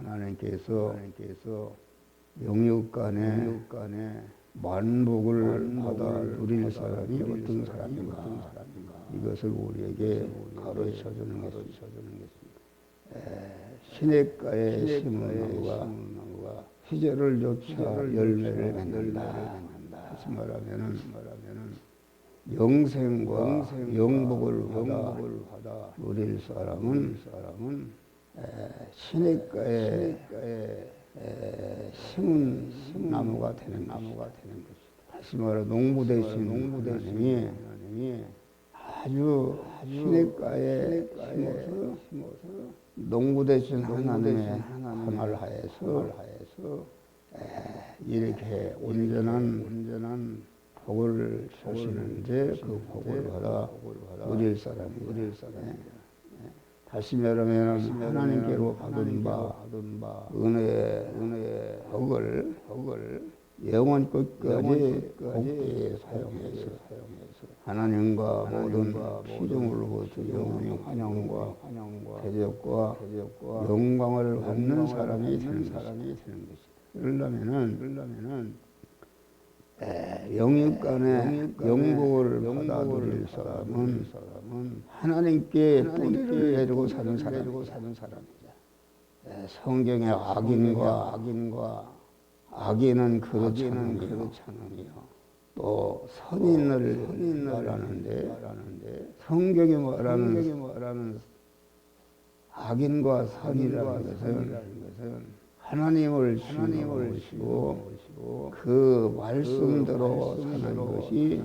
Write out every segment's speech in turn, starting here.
하나님께서 영육간에 만복을 받아 누릴 사람이 어떤 사람인가, 이것을 우리에게 가르쳐 주는 것입니다. 시냇가에 심은 나무가 시절을 쫓아 열매를 맺는다. 다시 말하면은 영생과 영복을 받아 누릴 사람은 시냇가에 심은 나무가 되는 것이다. 다시 말해 농부 되신 하나님이 아주 시냇가에 심어서 농부 되신 하나님의 권할 하에서 이렇게 온전한 복을 주시는데 그 복을 받아 누릴 사람입니다. 다시 말하면 하나님께로 받은 바 은혜의 복을 영원 끝까지 복되게 사용해서 하나님과 모든 피조물로부터 영원히 환영과 대적과 영광을 받는 사람이 되는 것이다. 그러려면은 영육간에 영복을 받아 누릴 사람은 하나님께 뿌리를 내리고 사는 사람이다. 성경의 악인은 그렇잖아요. 또 선인을 말하는데 성경이 말하는 악인과 선이라는 것은 하나님을 모시고 그 말씀대로 사는 것이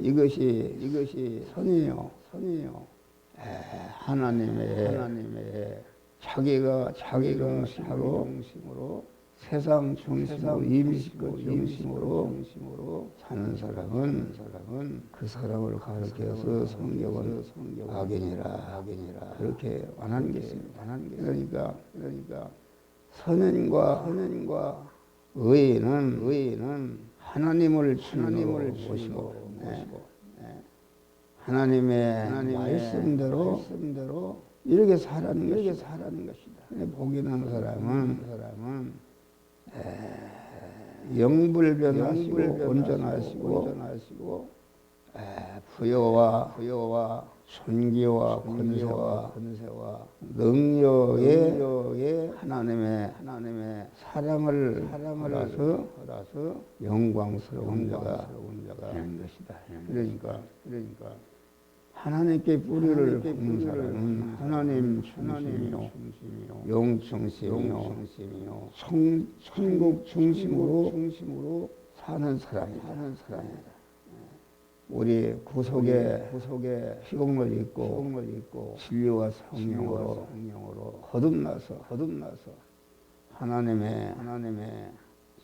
이것이 선이요. 하나님의 자기가 중심으로 세상 중심으로 임시껏 중심으로 사는 사람은 그 사람을 가르쳐서 성경은 악인이라 그렇게 말하는 것입니다. 그러니까 선인과 의인은 하나님을 모시고 하나님의 말씀대로 이렇게 살아는 것이다. 복이 있는 사람은 영불변하시고 온전하시고 부여와 존귀와 권세와 능력에 하나님의 사랑을 받아서 영광스러운 자가 되는 것이다. 그러니까 하나님께 뿌리를 받는 사람은 하나님 중심이요, 영 중심이요, 천국 중심으로 사는 사람이다. 우리 구속의 희곡을 입고 진리와 성령으로 거듭나서 하나님의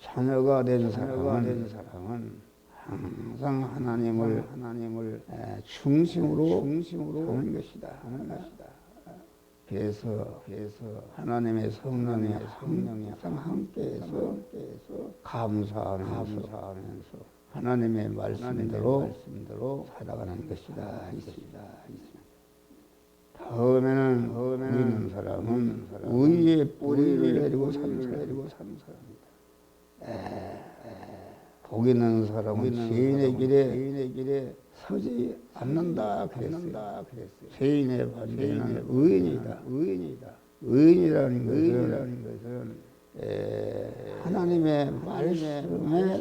자녀가 된 사람은 항상 하나님을 중심으로 하는 것이다. 그래서 하나님의 성령이 항상 함께해서 감사하면서 하나님의 말씀대로 살아가는 것이다. 다음에는 우리는 사람은 의의 뿌리를 내리고 사는 사람이다. 복 있는 사람은 죄인의 길에 서지 않는다 그랬어요. 죄인의 반대는 의인이다. 의인이라는 것은 하나님의 말씀에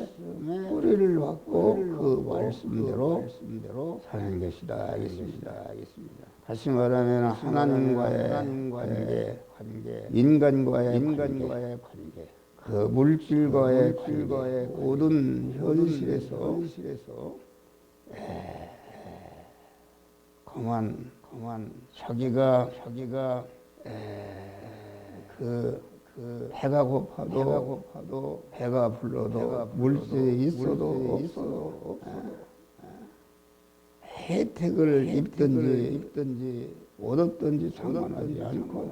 뿌리를 받고 그 말씀대로 사는 것이다. 알겠습니다. 다시 말하면 하나님과의 관계, 인간과의 관계, 그 물질과의 관계, 모든 현실에서 그만 자기가 그 배가 고파도 배가 불러도 물질이 있어도 없어도 혜택을 입든지 얻었든지 상관하지 않고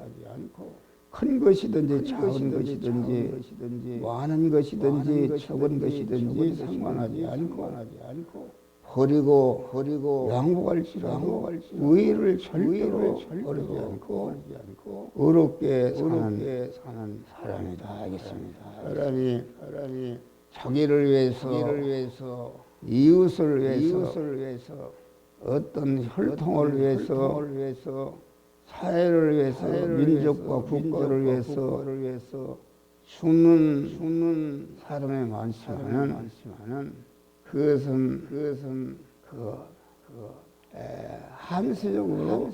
큰 것이든지 작은 것이든지 많은 것이든지 적은 것이든지 상관하지 않고 버리고 양보할지라도 의의를 절대로 버리지 않고 의롭게 사는 사람이다 하겠습니다. 사람이 자기를 위해서 이웃을 위해서 어떤 혈통을 위해서 사회를 위해서 민족과 국가를 위해서 죽는 사람이 많지만은 그것은 함수적으로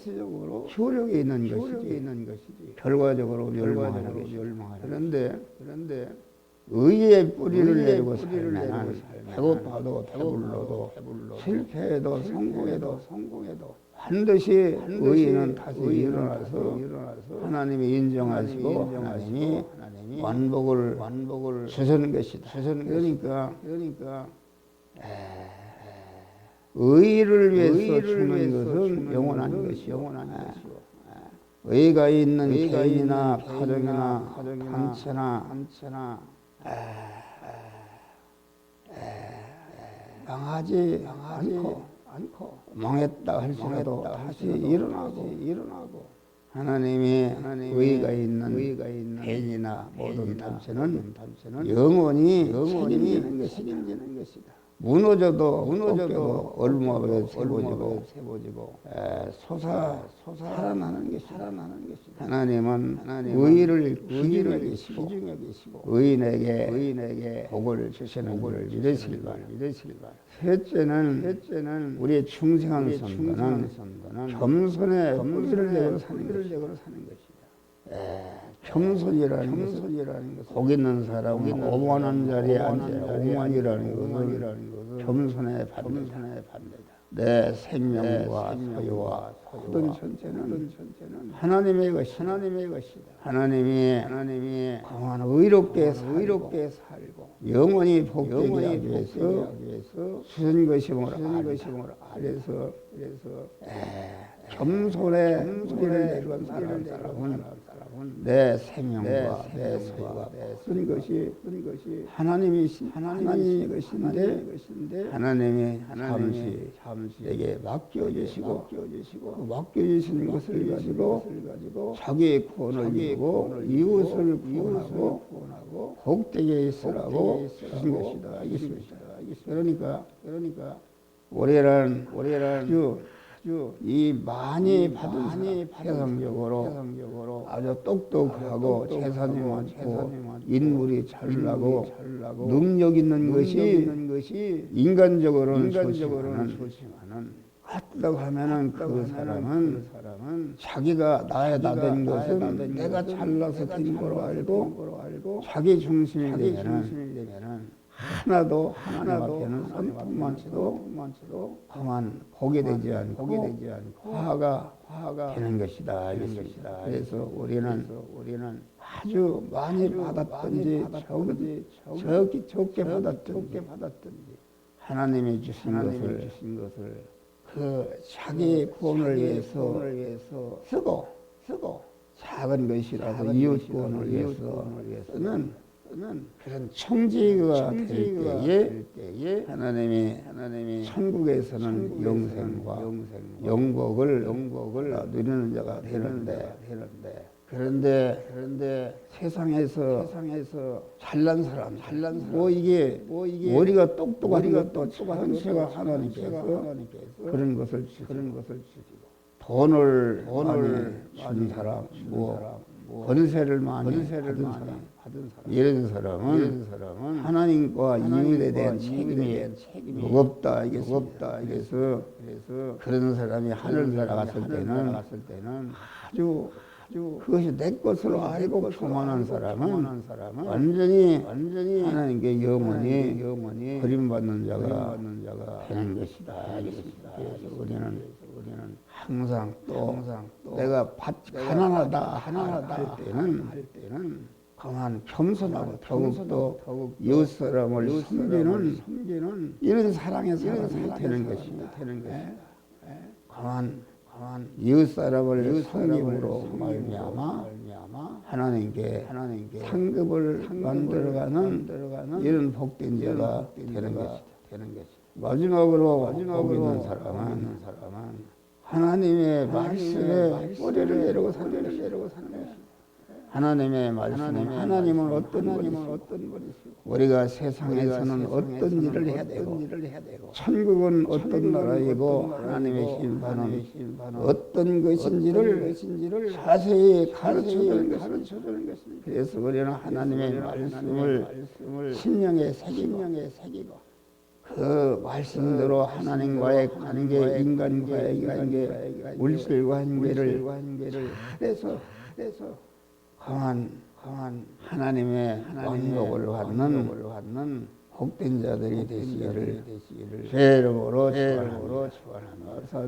효력이 있는 것이지 결과적으로 멸망하는 것이지. 그런데 의의 뿌리를 내리고 살면 배고파도 배불러도 실패해도 성공해도 반드시 의인은 다시 일어나서 하나님이 인정하시고 하나님이 완복을 주시는 것이다. 그러니까 의를 위해서 죽는 것은 영원한 것이요. 의가 있는 개인이나 가정이나 단체나 망하지 않고 망했다 할지라도 다시 일어나고 하나님이 의가 있는 개인이나 모든 단체는 영원히 책임지는 것이다. 무너져도 얼마에 세워지고 살아나는 것이다. 하나님은 의를 기중에 계시고 의인에게 복을 주시는 걸 믿으시길 바랍니다. 셋째는 우리의 충성한 선거는 겸손의 뿌리를 내고 사는 것이다. 겸손이라는 것은 복 있는 사람은 오만한 자리에 앉아 오만이라는 것은 겸손의 반대다. 내 생명과 소유와 모든 전체는 하나님의 것이다. 하나님이 그만 의롭게 살고 영원히 복되기 위해서 주신 것임을 알아서 겸손의 뿌리를 내려간 사람은 내 생명과 내 소유가 쓴 것이 하나님의 것인데 하나님이 잠시 내게 맡겨주시고 맡겨주신 것을 가지고 자기의 구원을 이루고 이웃을 구원하고 복되게 있으라고 주신 것이다. 그러니까 우리는 이 많이 받은 사람, 세상적으로 아주 똑똑하고 재산이 많고 인물이 잘나고 능력 있는 것이 인간적으로는 좋지만은 어떻다고 하면은 그 사람은 자기가 나에다 된 것은 내가 잘나서 된 거로 알고 자기 중심이 되면은 하나도 앞에는 선만치도 그만 보게 되지 않고 화가 되는 것이다. 그래서 우리는 아주 많이 받았든지 적게 받았든지 하나님이 주신 것을 그 자기 구원을 위해서 쓰고 작은 것이라도 이웃 구원을 위해서는 그런 청지기가 될 때에 하나님이 천국에서는 영생과 영복을 누리는 자가 되는데 그런데 세상에서 잘난 사람 뭐 이게 머리가 똑똑한 것도 천체가 하나님께서 그런 것을 주시고 돈을 많이 준 사람 권세를 많이 받은 사람 이런 사람은 하나님과 이웃에 대한 책임이 무겁다. 그래서 그런 사람이 하늘 나갔을 때는 아주 그것이 내 것으로 알고 교만한 사람은 완전히 하나님께 영원히 버림받는 자가 되는 것이다. 그래서 우리는 항상 또 내가 가난하다 할 때는 그만 겸손하고 더욱 이웃 사람을 섬기는 이런 사랑의 사람이 되는 것입니다. 그만 이웃 사람을 섬김으로 말미암아 하나님께 상급을 만들어가는 이런 복된 자가 되는 것이다. 마지막으로 복 있는 사람은 하나님의 말씀에 뿌리를 내리고 사는 것입니다. 하나님의 말씀은 하나님은 어떤 분이시고 우리가 세상에서는 어떤 일을 해야 되고 천국은 어떤 나라이고 하나님의 심판은 어떤 것인지를 자세히 가르쳐주는 것입니다. 그래서 우리는 하나님의 말씀을 심령에 새기고 그 말씀대로 하나님과의 관계, 인간과의 관계, 물질과 관계를 해서 강한 하나님의 왕복을 받는 복된 자들이 되시기를 주의 이름으로 축원합니다.